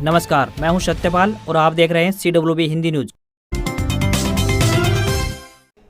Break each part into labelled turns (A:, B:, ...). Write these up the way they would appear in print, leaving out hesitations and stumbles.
A: नमस्कार, मैं हूं सत्यपाल और आप देख रहे हैं CWB हिंदी न्यूज।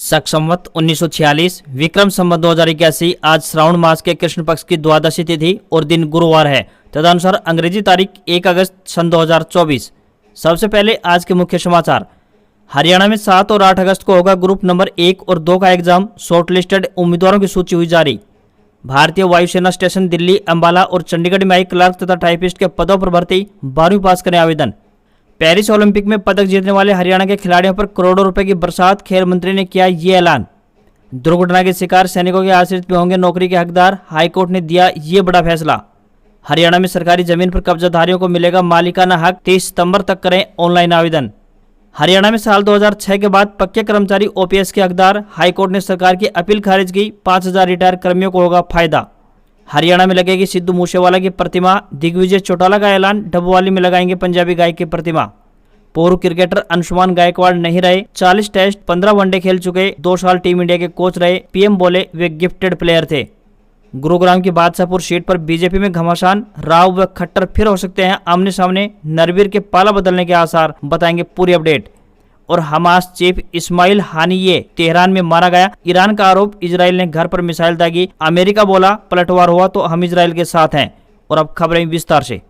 A: शक संवत 1946 विक्रम संवत 2081 आज श्रावण मास के कृष्ण पक्ष की द्वादशी तिथि और दिन गुरुवार है। तदनुसार अंग्रेजी तारीख 1 अगस्त सन 2024। सबसे पहले आज के मुख्य समाचार। हरियाणा में 7 और 8 अगस्त को होगा ग्रुप नंबर 1 और 2 का एग्जाम। शॉर्टलिस्टेड उम्मीदवारों की सूची हुई जारी। भारतीय वायुसेना स्टेशन दिल्ली, अंबाला और चंडीगढ़ में आई क्लर्क तथा टाइपिस्ट के पदों पर भर्ती। 12वीं पास करें आवेदन। पेरिस ओलंपिक में पदक जीतने वाले हरियाणा के खिलाड़ियों पर करोड़ों रुपए की बरसात। खेल मंत्री ने किया ये ऐलान। दुर्घटना के शिकार सैनिकों के आश्रित भी होंगे नौकरी के हकदार। हाईकोर्ट ने दिया ये बड़ा फैसला। हरियाणा में सरकारी जमीन पर कब्जाधारियों को मिलेगा मालिकाना हक। 30 सितंबर तक करें ऑनलाइन आवेदन। हरियाणा में साल 2006 के बाद पक्के कर्मचारी OPS के हकदार। हाईकोर्ट ने सरकार की अपील खारिज की। 5000 रिटायर कर्मियों को होगा फायदा। हरियाणा में लगेगी सिद्धू मूसेवाला की प्रतिमा। दिग्विजय चौटाला का ऐलान। डबवाली में लगाएंगे पंजाबी गायक की प्रतिमा। पूर्व क्रिकेटर अंशुमान गायकवाड़ नहीं रहे। 40 टेस्ट 15 वनडे खेल चुके 2 साल टीम इंडिया के कोच रहे। PM बोले वे गिफ्टेड प्लेयर थे। गुरुग्राम की बादशाहपुर सीट पर बीजेपी में घमासान। राव व खट्टर फिर हो सकते हैं आमने सामने। नरवीर के पाला बदलने के आसार। बताएंगे पूरी अपडेट। और Hamas chief Ismail Haniyeh Tehran में मारा गया। ईरान का आरोप। इजराइल ने घर पर मिसाइल दागी। अमेरिका बोला पलटवार हुआ तो हम इजराइल के साथ हैं। और अब खबरें विस्तार से।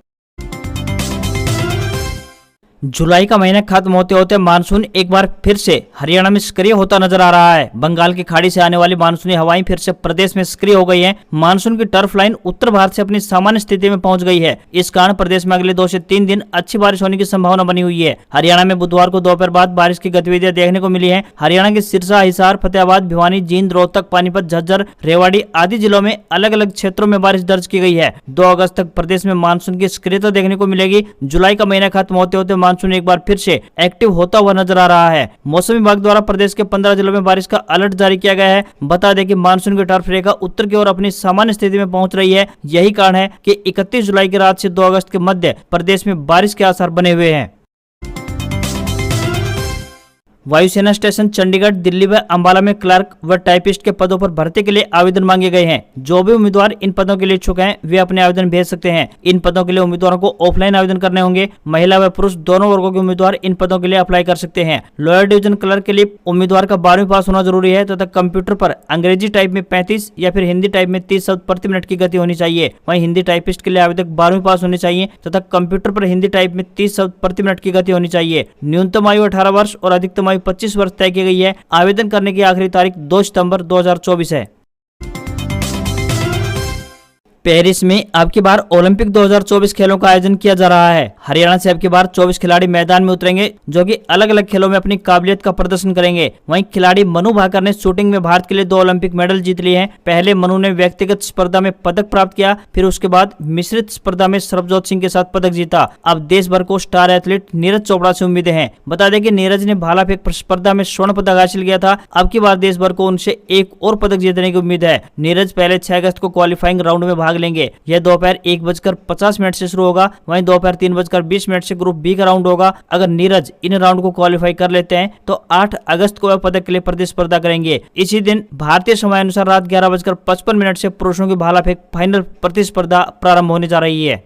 A: जुलाई का महीना खत्म होते होते मानसून एक बार फिर से हरियाणा में सक्रिय होता नजर आ रहा है। बंगाल की खाड़ी से आने वाली मानसूनी हवाएं फिर से प्रदेश में सक्रिय हो गई हैं। मानसून की टर्फ लाइन उत्तर भारत से अपनी सामान्य स्थिति में पहुंच गई है। इस कारण प्रदेश में अगले 2 से 3 दिन अच्छी बारिश होने की संभावना बनी हुई है। हरियाणा में बुधवार को दोपहर बाद बारिश की गतिविधियां देखने को मिली है। हरियाणा के सिरसा, हिसार, फतेहाबाद, भिवानी, जींद, रोहतक, पानीपत, झज्जर, रेवाड़ी आदि जिलों में अलग अलग क्षेत्रों में बारिश दर्ज की गई है। 2 अगस्त तक प्रदेश में मानसून की सक्रियता देखने को मिलेगी। जुलाई का महीना खत्म होते होते मानसून एक बार फिर से एक्टिव होता हुआ नजर आ रहा है। मौसम विभाग द्वारा प्रदेश के 15 जिलों में बारिश का अलर्ट जारी किया गया है। बता दें कि मानसून की टर्फ रेखा उत्तर की ओर अपनी सामान्य स्थिति में पहुंच रही है। यही कारण है कि 31 जुलाई की रात से 2 अगस्त के मध्य प्रदेश में बारिश के आसार बने हुए हैं। वायुसेना स्टेशन चंडीगढ़, दिल्ली व अंबाला में क्लर्क व टाइपिस्ट के पदों पर भर्ती के लिए आवेदन मांगे गए हैं। जो भी उम्मीदवार इन पदों के लिए इच्छुक हैं वे अपने आवेदन भेज सकते हैं। इन पदों के लिए उम्मीदवारों को ऑफलाइन आवेदन करने होंगे। महिला व पुरुष दोनों वर्गों के उम्मीदवार इन पदों के लिए अप्लाई कर सकते हैं। लोअर डिवीजन क्लर्क के लिए उम्मीदवार का 12वीं पास होना जरूरी है तथा कंप्यूटर पर अंग्रेजी टाइप में 35 या फिर हिंदी टाइप में 30 शब्द प्रति मिनट की गति होनी चाहिए। वहीं हिंदी टाइपिस्ट के लिए आवेदक 12वीं पास होनी चाहिए तथा कंप्यूटर पर हिंदी टाइप में 30 शब्द प्रति मिनट की गति होनी चाहिए। न्यूनतम आयु 18 वर्ष और अधिकतम आयु 25 वर्ष तय की गई है। आवेदन करने की आखिरी तारीख 2 सितंबर 2024 है। पेरिस में अब की बार ओलंपिक 2024 खेलों का आयोजन किया जा रहा है। हरियाणा से अब की बार 24 खिलाड़ी मैदान में उतरेंगे जो कि अलग अलग खेलों में अपनी काबिलियत का प्रदर्शन करेंगे। वहीं खिलाड़ी मनु भाकर ने शूटिंग में भारत के लिए 2 ओलंपिक मेडल जीत लिए हैं। पहले मनु ने व्यक्तिगत स्पर्धा में पदक प्राप्त किया, फिर उसके बाद मिश्रित स्पर्धा में सरबजोत सिंह के साथ पदक जीता। अब देश भर को स्टार एथलीट नीरज चोपड़ा से उम्मीदें हैं। बता दें कि नीरज ने भाला फेंक स्पर्धा में स्वर्ण पदक हासिल किया था। अब की बार देश भर को उनसे एक और पदक जीतने की उम्मीद है। नीरज पहले 6 अगस्त को क्वालिफाइंग राउंड में भाग लेंगे। यह दोपहर 1:50 से शुरू होगा। वहीं दोपहर 3:20 से ग्रुप बी का राउंड होगा। अगर नीरज इन राउंड को क्वालिफाई कर लेते हैं तो 8 अगस्त को वह पदक के लिए प्रतिस्पर्धा करेंगे। इसी दिन भारतीय समय अनुसार रात 11:55 से पुरुषों की भाला फेंक फाइनल प्रतिस्पर्धा प्रारंभ होने जा रही है।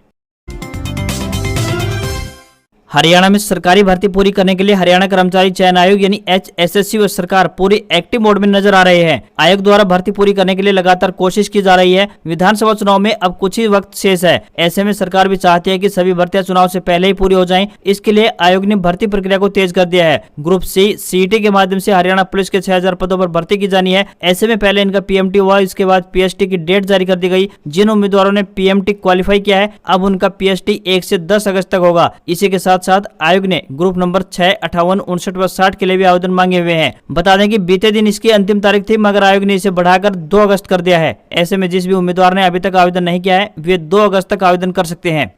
A: हरियाणा में सरकारी भर्ती पूरी करने के लिए हरियाणा कर्मचारी चयन आयोग यानी HSSC व सरकार पूरी एक्टिव मोड में नजर आ रहे हैं। आयोग द्वारा भर्ती पूरी करने के लिए लगातार कोशिश की जा रही है। विधानसभा चुनाव में अब कुछ ही वक्त शेष है। ऐसे में सरकार भी चाहती है कि सभी भर्तियां चुनाव से पहले ही पूरी हो जाएं। इसके लिए आयोग ने भर्ती प्रक्रिया को तेज कर दिया है। ग्रुप C CET के माध्यम से हरियाणा पुलिस के 6000 पदों पर भर्ती की जानी है। ऐसे में पहले इनका PMT हुआ, इसके बाद PST की डेट जारी कर दी गई। जिन उम्मीदवारों ने PMT क्वालिफाई किया है अब उनका PST 1 से 10 अगस्त तक होगा। इसी के साथ आयोग ने ग्रुप नंबर 6, 58, 59 व 60 के लिए भी आवेदन मांगे हुए हैं। बता दें कि बीते दिन इसकी अंतिम तारीख थी मगर आयोग ने इसे बढ़ाकर 2 अगस्त कर दिया है। ऐसे में जिस भी उम्मीदवार ने अभी तक आवेदन नहीं किया है वे 2 अगस्त तक आवेदन कर सकते हैं।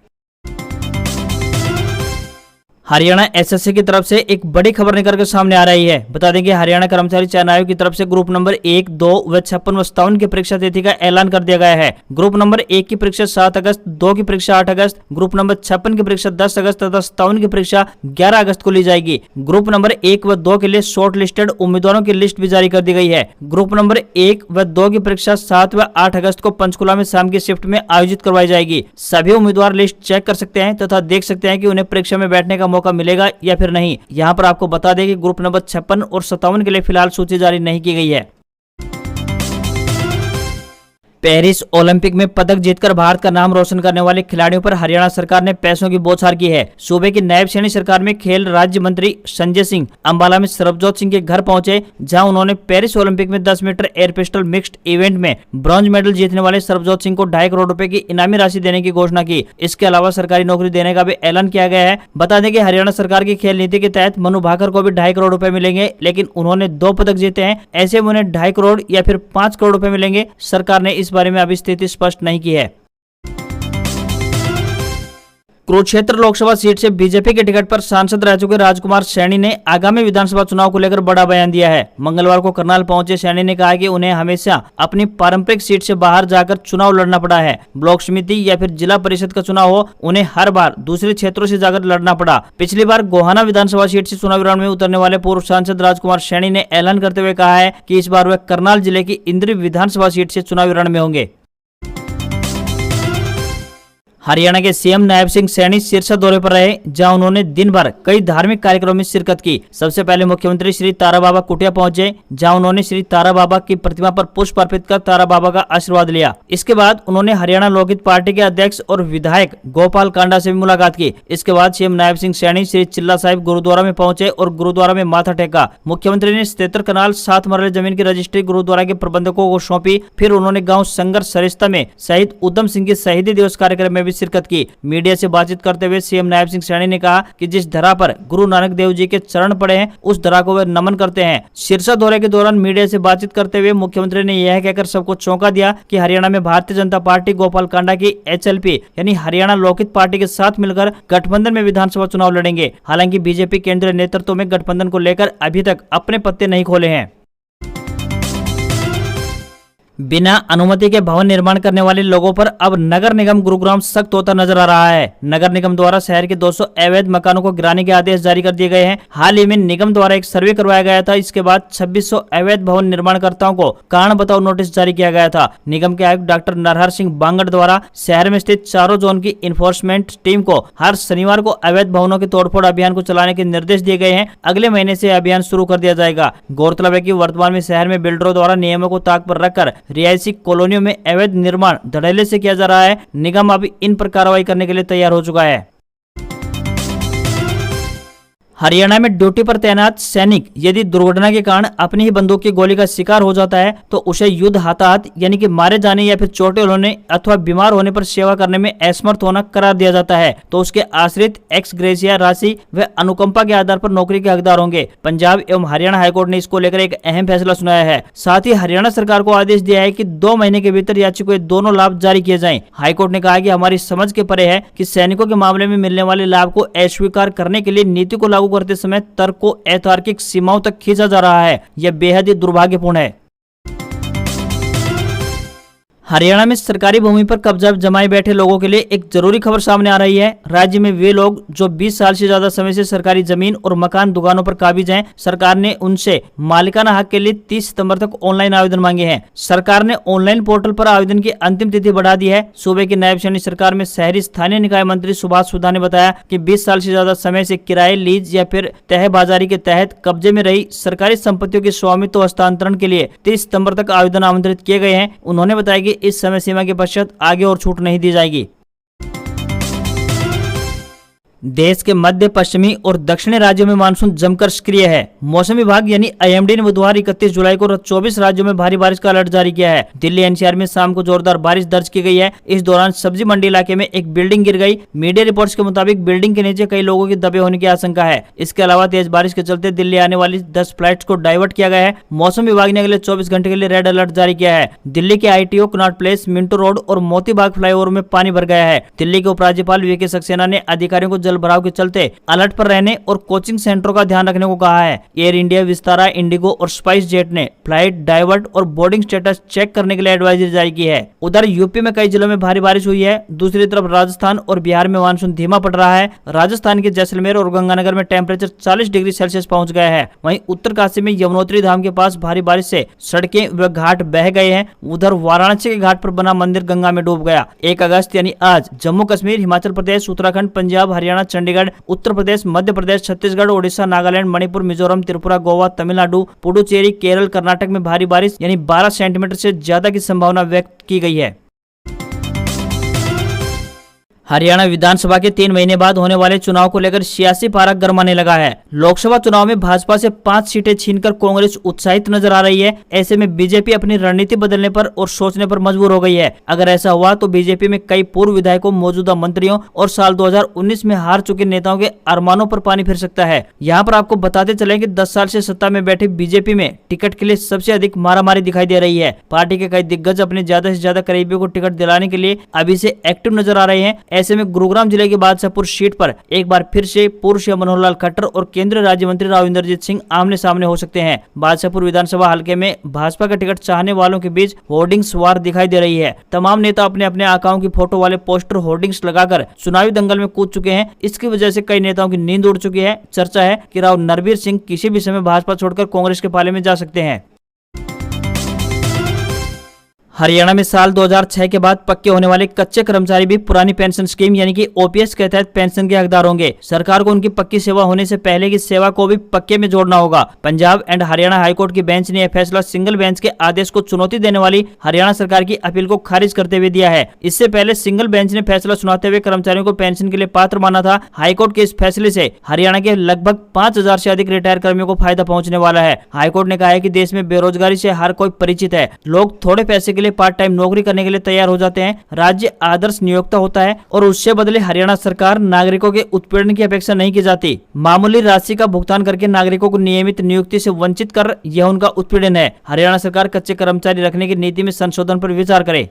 A: हरियाणा एसएससी की तरफ से एक बड़ी खबर निकल कर सामने आ रही है। बता दें कि हरियाणा कर्मचारी चयन आयोग की तरफ से ग्रुप नंबर 1, 2 व 56 व 57 की परीक्षा तिथि का ऐलान कर दिया गया है। ग्रुप नंबर 1 की परीक्षा 7 अगस्त, 2 की परीक्षा 8 अगस्त, ग्रुप नंबर 56 की परीक्षा 10 अगस्त तथा 57 की परीक्षा 11 अगस्त को ली जाएगी। ग्रुप नंबर 1 व 2 के लिए शॉर्ट लिस्टेड उम्मीदवारों की लिस्ट भी जारी कर दी गई है। ग्रुप नंबर 1 व 2 की परीक्षा 7 व 8 अगस्त को पंचकुला में शाम की शिफ्ट में आयोजित करवाई जाएगी। सभी उम्मीदवार लिस्ट चेक कर सकते हैं तथा देख सकते हैं कि उन्हें परीक्षा में बैठने का मौका मिलेगा या फिर नहीं। यहाँ पर आपको बता दें कि ग्रुप नंबर 56 और 57 के लिए फिलहाल सूची जारी नहीं की गई है। पेरिस ओलंपिक में पदक जीतकर भारत का नाम रोशन करने वाले खिलाड़ियों पर हरियाणा सरकार ने पैसों की बौछार की है। सूबे की नायब सैनी सरकार में खेल राज्य मंत्री संजय सिंह अंबाला में सरबजोत सिंह के घर पहुंचे, जहां उन्होंने पेरिस ओलंपिक में 10 metre air pistol mixed event में ब्रॉन्ज मेडल जीतने वाले सरबजोत सिंह को 2.5 करोड़ रुपए की इनामी राशि देने की घोषणा की। इसके अलावा सरकारी नौकरी देने का भी ऐलान किया गया है। बता दें कि हरियाणा सरकार की खेल नीति के तहत मनु भाकर को भी 2.5 करोड़ रुपए मिलेंगे, लेकिन उन्होंने 2 पदक जीते हैं, ऐसे में उन्हें 2.5 करोड़ या फिर 5 करोड़ रुपए मिलेंगे। सरकार ने इस बारे में अभी स्थिति स्पष्ट नहीं की है। कुरुक्षेत्र लोकसभा सीट से बीजेपी के टिकट पर सांसद रह चुके राजकुमार सैनी ने आगामी विधानसभा चुनाव को लेकर बड़ा बयान दिया है। मंगलवार को करनाल पहुंचे सैनी ने कहा कि उन्हें हमेशा अपनी पारंपरिक सीट से बाहर जाकर चुनाव लड़ना पड़ा है। ब्लॉक समिति या फिर जिला परिषद का चुनाव हो, उन्हें हर बार दूसरे क्षेत्रों से जाकर लड़ना पड़ा। पिछली बार गोहाना विधानसभा सीट से चुनावी रण में उतरने वाले पूर्व सांसद राजकुमार सैनी ने ऐलान करते हुए कहा है कि इस बार वे करनाल जिले की इंद्री विधानसभा सीट से चुनावी रण में होंगे। हरियाणा के सीएम नायब सिंह सैनी सिरसा दौरे पर रहे, जहां उन्होंने दिन भर कई धार्मिक कार्यक्रमों में शिरकत की। सबसे पहले मुख्यमंत्री श्री तारा बाबा कुटिया पहुंचे, जहां उन्होंने श्री तारा बाबा की प्रतिमा पर पुष्प अर्पित कर तारा बाबा का आशीर्वाद लिया। इसके बाद उन्होंने हरियाणा लोकहित पार्टी के अध्यक्ष और विधायक गोपाल कांडा से भी मुलाकात की। इसके बाद सीएम नायब सिंह सैनी श्री चिल्ला साहिब गुरुद्वारा में पहुंचे और गुरुद्वारा में माथा टेका। मुख्यमंत्री ने 73 कनाल 7 मरले जमीन की रजिस्ट्री गुरुद्वारा के प्रबंधकों को सौंपी। फिर उन्होंने गाँव संघर्ष सरिस्ता में शहीद उधम सिंह के शहीदी दिवस कार्यक्रम में भी शिरकत की। मीडिया से बातचीत करते हुए सीएम नायब सिंह सैनी ने कहा कि जिस धरा पर गुरु नानक देव जी के चरण पड़े हैं, उस धरा को वे नमन करते हैं। सिरसा दौरे के दौरान मीडिया से बातचीत करते हुए मुख्यमंत्री ने यह कहकर सबको चौंका दिया कि हरियाणा में भारतीय जनता पार्टी गोपाल कांडा की HLP यानी हरियाणा लोकहित पार्टी के साथ मिलकर गठबंधन में विधानसभा चुनाव लड़ेंगे। हालांकि बीजेपी केंद्रीय नेतृत्व में गठबंधन को लेकर अभी तक अपने पत्ते नहीं खोले हैं। बिना अनुमति के भवन निर्माण करने वाले लोगों पर अब नगर निगम गुरुग्राम सख्त होता नजर आ रहा है। नगर निगम द्वारा शहर के 200 अवैध मकानों को गिराने के आदेश जारी कर दिए गए हैं। हाल ही में निगम द्वारा एक सर्वे करवाया गया था। इसके बाद 2600 अवैध भवन निर्माणकर्ताओं को कारण बताओ नोटिस जारी किया गया था। निगम के आयुक्त डॉक्टर नरहर सिंह बांगड़ द्वारा शहर में स्थित चारों जोन की इन्फोर्समेंट टीम को हर शनिवार को अवैध भवनों के तोड़फोड़ अभियान को चलाने के निर्देश दिए गए हैं। अगले महीने से अभियान शुरू कर दिया जाएगा। गौरतलब है कि वर्तमान में शहर में बिल्डरों द्वारा नियमों को ताक पर रखकर रिहायशी कॉलोनियों में अवैध निर्माण धड़ल्ले से किया जा रहा है। निगम अभी इन पर कार्रवाई करने के लिए तैयार हो चुका है। हरियाणा में ड्यूटी पर तैनात सैनिक यदि दुर्घटना के कारण अपनी ही बंदूक की गोली का शिकार हो जाता है तो उसे युद्ध हताहत यानी कि मारे जाने या फिर चोटिल होने अथवा बीमार होने पर सेवा करने में असमर्थ होना करार दिया जाता है, तो उसके आश्रित एक्स ग्रेसिया राशि व अनुकंपा के आधार पर नौकरी के हकदार होंगे। पंजाब एवं हरियाणा हाईकोर्ट ने इसको लेकर एक अहम फैसला सुनाया है। साथ ही हरियाणा सरकार को आदेश दिया है कि 2 महीने के भीतर यात्री को दोनों लाभ जारी किए जाएं। हाईकोर्ट ने कहा कि हमारी समझ के परे है कि सैनिकों के मामले में मिलने वाले लाभ को अस्वीकार करने के लिए नीति को लागू करते समय तर्क को अतार्किक सीमाओं तक खींचा जा रहा है। यह बेहद ही दुर्भाग्यपूर्ण है। हरियाणा में सरकारी भूमि पर कब्जा जमाए बैठे लोगों के लिए एक जरूरी खबर सामने आ रही है। राज्य में वे लोग जो 20 साल से ज्यादा समय से सरकारी जमीन और मकान दुकानों पर काबिज हैं, सरकार ने उनसे मालिकाना हक के लिए 30 सितंबर तक ऑनलाइन आवेदन मांगे हैं। सरकार ने ऑनलाइन पोर्टल पर आवेदन की अंतिम तिथि बढ़ा दी है। सूबे की नायब सैनी सरकार में शहरी स्थानीय निकाय मंत्री सुभाष सुधा ने बताया कि 20 साल से ज्यादा समय से किराए, लीज या फिर तहबाजारी के तहत कब्जे में रही सरकारी संपत्तियों के स्वामित्व हस्तांतरण के लिए 30 सितंबर तक आवेदन आमंत्रित किए गए हैं। उन्होंने बताया कि इस समय सीमा के पश्चात आगे और छूट नहीं दी जाएगी। देश के मध्य पश्चिमी और दक्षिणी राज्यों में मानसून जमकर सक्रिय है। मौसम विभाग यानी IMD ने बुधवार 31 जुलाई को 24 राज्यों में भारी बारिश का अलर्ट जारी किया है। दिल्ली NCR में शाम को जोरदार बारिश दर्ज की गई है। इस दौरान सब्जी मंडी इलाके में एक बिल्डिंग गिर गई। मीडिया रिपोर्ट्स के मुताबिक बिल्डिंग के नीचे कई लोगों के दबे होने की आशंका है। इसके अलावा तेज बारिश के चलते दिल्ली आने वाली 10 फ्लाइट्स को डाइवर्ट किया गया है। मौसम विभाग ने अगले 24 घंटे के लिए रेड अलर्ट जारी किया है। दिल्ली के ITO, Connaught place, Minto road और मोती बाग फ्लाईओवर में पानी भर गया है। दिल्ली के उपराज्यपाल VK सक्सेना ने अधिकारियों को जल भराव के चलते अलर्ट पर रहने और कोचिंग सेंटरों का ध्यान रखने को कहा है। एयर इंडिया, विस्तारा, इंडिगो और स्पाइस जेट ने फ्लाइट डाइवर्ट और बोर्डिंग स्टेटस चेक करने के लिए एडवाइजरी जारी की है। उधर यूपी में कई जिलों में भारी बारिश हुई है। दूसरी तरफ राजस्थान और बिहार में मानसून धीमा पड़ रहा है। राजस्थान के जैसलमेर और गंगानगर में टेम्परेचर 40 डिग्री सेल्सियस पहुंच गया है। वहीं उत्तरकाशी में यमुनोत्री धाम के पास भारी बारिश से सड़कें व घाट बह गए हैं। उधर वाराणसी के घाट पर बना मंदिर गंगा में डूब गया। 1 अगस्त यानी आज जम्मू कश्मीर, हिमाचल प्रदेश, उत्तराखंड, पंजाब, हरियाणा, चंडीगढ़, उत्तर प्रदेश, मध्य प्रदेश, छत्तीसगढ़, ओडिशा, नागालैंड, मणिपुर, मिजोरम, त्रिपुरा, गोवा, तमिलनाडु, पुडुचेरी, केरल, कर्नाटक में भारी बारिश यानी 12 सेंटीमीटर से ज्यादा की संभावना व्यक्त की गई है। हरियाणा विधानसभा के 3 महीने बाद होने वाले चुनाव को लेकर सियासी पारा गरमाने लगा है। लोकसभा चुनाव में भाजपा से 5 सीटें छीनकर कांग्रेस उत्साहित नजर आ रही है। ऐसे में बीजेपी अपनी रणनीति बदलने पर और सोचने पर मजबूर हो गई है। अगर ऐसा हुआ तो बीजेपी में कई पूर्व विधायकों, मौजूदा मंत्रियों और साल 2019 में हार चुके नेताओं के अरमानों पर पानी फिर सकता है। यहाँ पर आपको बताते चले कि 10 साल से सत्ता में बैठे बीजेपी में टिकट के लिए सबसे अधिक मारामारी दिखाई दे रही है। पार्टी के कई दिग्गज अपने ज्यादा से ज्यादा करीबियों को टिकट दिलाने के लिए अभी से एक्टिव नजर आ रहे हैं। ऐसे में गुरुग्राम जिले के बादशाहपुर सीट पर एक बार फिर से पूर्व सीएम मनोहर लाल खट्टर और केंद्रीय राज्य मंत्री राव इंद्रजीत सिंह आमने सामने हो सकते हैं। बादशाहपुर विधानसभा हलके में भाजपा का टिकट चाहने वालों के बीच होर्डिंग्स वार दिखाई दे रही है। तमाम नेता अपने अपने आकाओं की फोटो वाले पोस्टर होर्डिंग्स लगाकर चुनावी दंगल में कूद चुके हैं। इसकी वजह से कई नेताओं की नींद उड़ चुकी है। चर्चा है कि राव नरवीर सिंह किसी भी समय भाजपा छोड़कर कांग्रेस के पाले में जा सकते हैं। हरियाणा में साल 2006 के बाद पक्के होने वाले कच्चे कर्मचारी भी पुरानी पेंशन स्कीम यानी कि ओपीएस के तहत पेंशन के हकदार होंगे। सरकार को उनकी पक्की सेवा होने से पहले की सेवा को भी पक्के में जोड़ना होगा। पंजाब एंड हरियाणा हाईकोर्ट की बेंच ने यह फैसला सिंगल बेंच के आदेश को चुनौती देने वाली हरियाणा सरकार की अपील को खारिज करते हुए दिया है। इससे पहले सिंगल बेंच ने फैसला सुनाते हुए कर्मचारियों को पेंशन के लिए पात्र माना था। हाईकोर्ट के इस फैसले से हरियाणा के लगभग 5000 से अधिक रिटायर कर्मियों को फायदा पहुंचने वाला है। हाईकोर्ट ने कहा है कि देश में बेरोजगारी से हर कोई परिचित है। लोग थोड़े पैसे के लिए पार्ट टाइम नौकरी करने के लिए तैयार हो जाते हैं। राज्य आदर्श नियोक्ता होता है और उससे बदले हरियाणा सरकार नागरिकों के उत्पीड़न की अपेक्षा नहीं की जाती। मामूली राशि का भुगतान करके नागरिकों को नियमित नियुक्ति से वंचित कर यह उनका उत्पीड़न है। हरियाणा सरकार कच्चे कर्मचारी रखने की नीति में संशोधन पर विचार करे।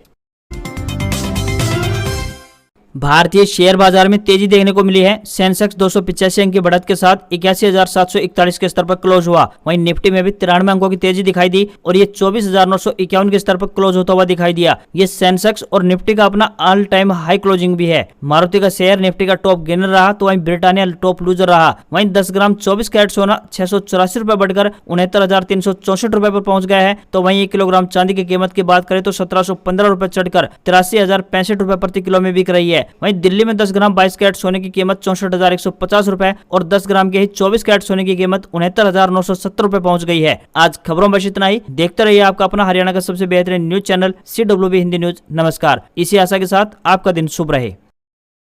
A: भारतीय शेयर बाजार में तेजी देखने को मिली है। सेंसेक्स 285 अंक की बढ़त के साथ 81,741 के स्तर पर क्लोज हुआ। वहीं निफ्टी में भी 93 अंकों की तेजी दिखाई दी और ये 24,951 के स्तर पर क्लोज होता हुआ दिखाई दिया। ये सेंसेक्स और निफ्टी का अपना ऑल टाइम हाई क्लोजिंग भी है। मारुति का शेयर निफ्टी का टॉप गेनर रहा तो वहीं ब्रिटानिया टॉप लूजर रहा। वहीं 10 ग्राम 24 कैरेट सोना 684 रुपए बढ़कर 69,364 रुपए पर पहुंच गया है। तो वहीं 1 किलोग्राम चांदी की कीमत की बात करें तो 1715 रुपए चढ़कर 83,065 रुपए प्रति किलो में बिक रही है। वहीं दिल्ली में 10 ग्राम 22 कैरेट सोने की कीमत 64,150 रुपए और 10 ग्राम के ही 24 कैरेट सोने की कीमत 69,970 रुपए पहुंच गई है। आज खबरों में बस इतना ही। देखते रहिए आपका अपना हरियाणा का सबसे बेहतरीन news channel CWB Hindi news. नमस्कार। इसी आशा के साथ आपका दिन शुभ रहे।